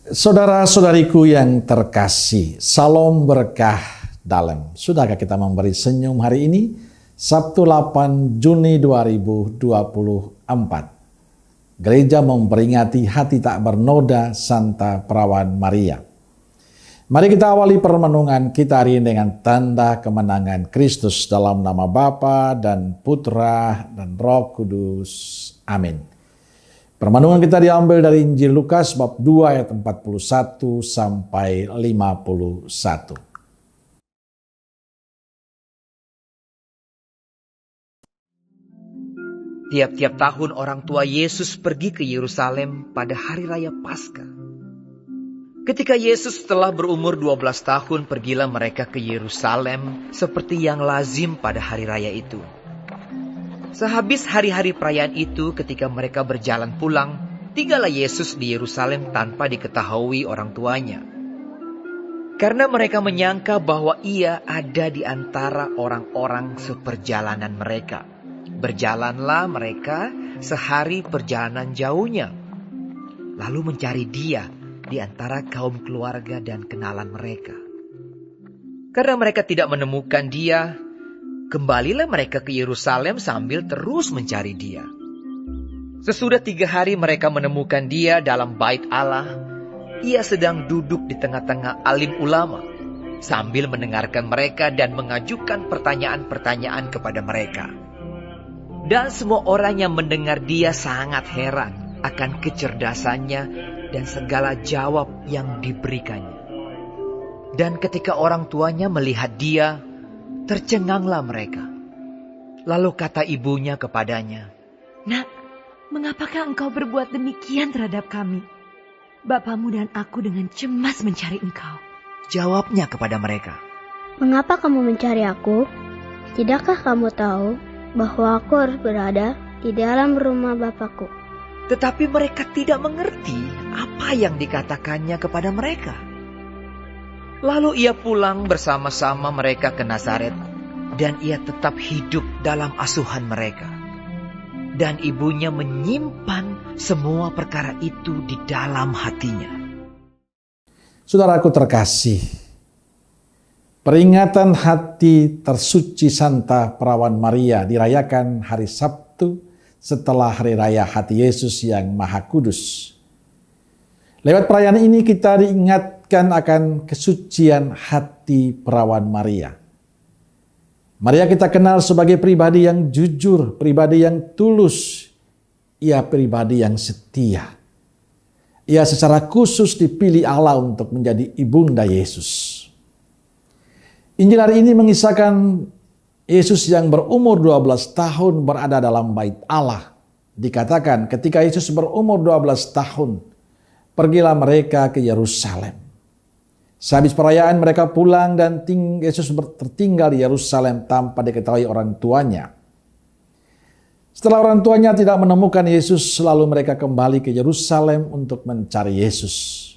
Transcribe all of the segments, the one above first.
Saudara-saudariku yang terkasih, salam berkah dalam. Sudahkah kita memberi senyum hari ini? Sabtu 8 Juni 2024. Gereja memperingati hati tak bernoda Santa Perawan Maria. Mari kita awali permenungan kita hari ini dengan tanda kemenangan Kristus dalam nama Bapa dan Putra dan Roh Kudus. Amin. Permenungan kita diambil dari Injil Lukas bab 2 ayat 41 sampai 51. Tiap-tiap tahun orang tua Yesus pergi ke Yerusalem pada hari raya Paskah. Ketika Yesus telah berumur 12 tahun, pergilah mereka ke Yerusalem seperti yang lazim pada hari raya itu. Sehabis hari-hari perayaan itu, ketika mereka berjalan pulang, tinggallah Yesus di Yerusalem tanpa diketahui orang tuanya. Karena mereka menyangka bahwa ia ada di antara orang-orang seperjalanan mereka. Berjalanlah mereka sehari perjalanan jauhnya, lalu mencari dia di antara kaum keluarga dan kenalan mereka. Karena mereka tidak menemukan dia, kembalilah mereka ke Yerusalem sambil terus mencari dia. Sesudah 3 hari mereka menemukan dia dalam bait Allah. Ia sedang duduk di tengah-tengah alim ulama, sambil mendengarkan mereka dan mengajukan pertanyaan-pertanyaan kepada mereka. Dan semua orang yang mendengar dia sangat heran akan kecerdasannya dan segala jawab yang diberikannya. Dan ketika orang tuanya melihat dia, tercenganglah mereka. Lalu kata ibunya kepadanya, "Nak, mengapakah engkau berbuat demikian terhadap kami? Bapamu dan aku dengan cemas mencari engkau." Jawabnya kepada mereka, "Mengapa kamu mencari aku? Tidakkah kamu tahu bahwa aku harus berada di dalam rumah Bapakku?" Tetapi mereka tidak mengerti apa yang dikatakannya kepada mereka. Lalu ia pulang bersama-sama mereka ke Nazaret, dan ia tetap hidup dalam asuhan mereka. Dan ibunya menyimpan semua perkara itu di dalam hatinya. Saudaraku terkasih, peringatan hati tersuci Santa Perawan Maria dirayakan hari Sabtu setelah hari raya hati Yesus yang Maha Kudus. Lewat perayaan ini kita diingatkan akan kesucian hati Perawan Maria. Maria kita kenal sebagai pribadi yang jujur, pribadi yang tulus. Ia pribadi yang setia. Ia secara khusus dipilih Allah untuk menjadi ibunda Yesus. Injil hari ini mengisahkan Yesus yang berumur 12 tahun berada dalam bait Allah. Dikatakan ketika Yesus berumur 12 tahun, pergilah mereka ke Yerusalem. Sehabis perayaan mereka pulang dan Yesus tertinggal di Yerusalem tanpa diketahui orang tuanya. Setelah orang tuanya tidak menemukan Yesus, lalu mereka kembali ke Yerusalem untuk mencari Yesus.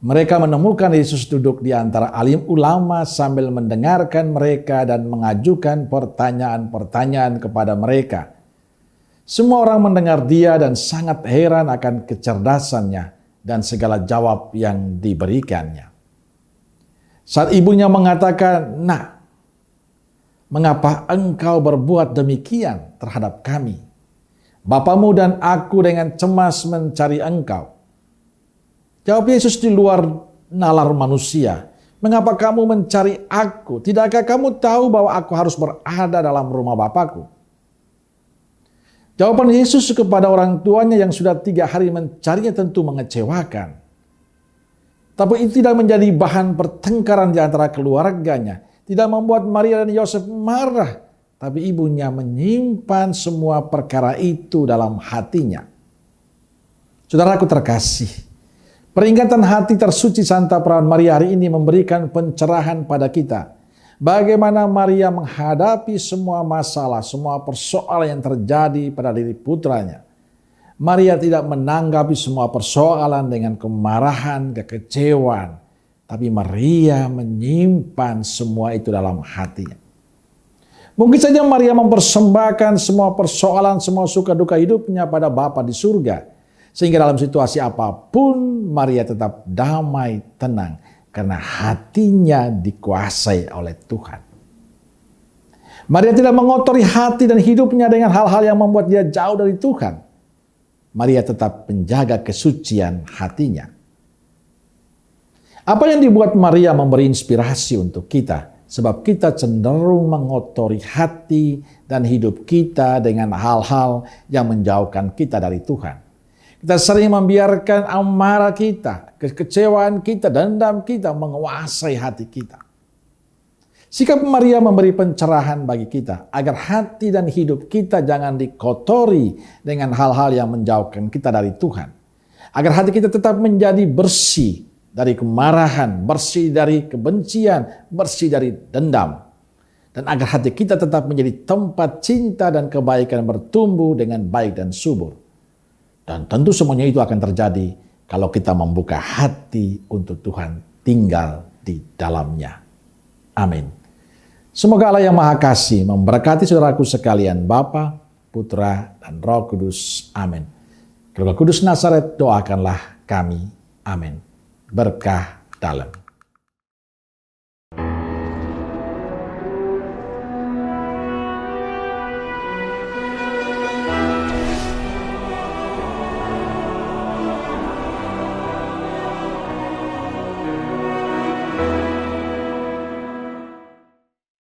Mereka menemukan Yesus duduk di antara alim ulama sambil mendengarkan mereka dan mengajukan pertanyaan-pertanyaan kepada mereka. Semua orang mendengar dia dan sangat heran akan kecerdasannya dan segala jawab yang diberikannya. Saat ibunya mengatakan, "Nak, mengapa engkau berbuat demikian terhadap kami? Bapamu dan aku dengan cemas mencari engkau." Jawab Yesus di luar nalar manusia. "Mengapa kamu mencari aku? Tidakkah kamu tahu bahwa aku harus berada dalam rumah Bapakku?" Jawaban Yesus kepada orang tuanya yang sudah 3 hari mencarinya tentu mengecewakan. Tapi itu tidak menjadi bahan pertengkaran di antara keluarganya. Tidak membuat Maria dan Yosef marah. Tapi ibunya menyimpan semua perkara itu dalam hatinya. Saudaraku terkasih, peringatan hati tersuci Santa Perawan Maria hari ini memberikan pencerahan pada kita. Bagaimana Maria menghadapi semua masalah, semua persoalan yang terjadi pada diri putranya. Maria tidak menanggapi semua persoalan dengan kemarahan, kekecewaan. Tapi Maria menyimpan semua itu dalam hatinya. Mungkin saja Maria mempersembahkan semua persoalan, semua suka duka hidupnya pada Bapa di surga. Sehingga dalam situasi apapun Maria tetap damai, tenang. Karena hatinya dikuasai oleh Tuhan. Maria tidak mengotori hati dan hidupnya dengan hal-hal yang membuat dia jauh dari Tuhan. Maria tetap menjaga kesucian hatinya. Apa yang dibuat Maria memberi inspirasi untuk kita? Sebab kita cenderung mengotori hati dan hidup kita dengan hal-hal yang menjauhkan kita dari Tuhan. Kita sering membiarkan amarah kita, kekecewaan kita, dendam kita menguasai hati kita. Sikap Maria memberi pencerahan bagi kita agar hati dan hidup kita jangan dikotori dengan hal-hal yang menjauhkan kita dari Tuhan. Agar hati kita tetap menjadi bersih dari kemarahan, bersih dari kebencian, bersih dari dendam. Dan agar hati kita tetap menjadi tempat cinta dan kebaikan bertumbuh dengan baik dan subur. Dan tentu semuanya itu akan terjadi kalau kita membuka hati untuk Tuhan tinggal di dalamnya. Amin. Semoga Allah yang Maha Kasih memberkati saudaraku sekalian, Bapa, Putra, dan Roh Kudus. Amin. Keluarga Kudus Nazaret, doakanlah kami. Amin. Berkah dalam.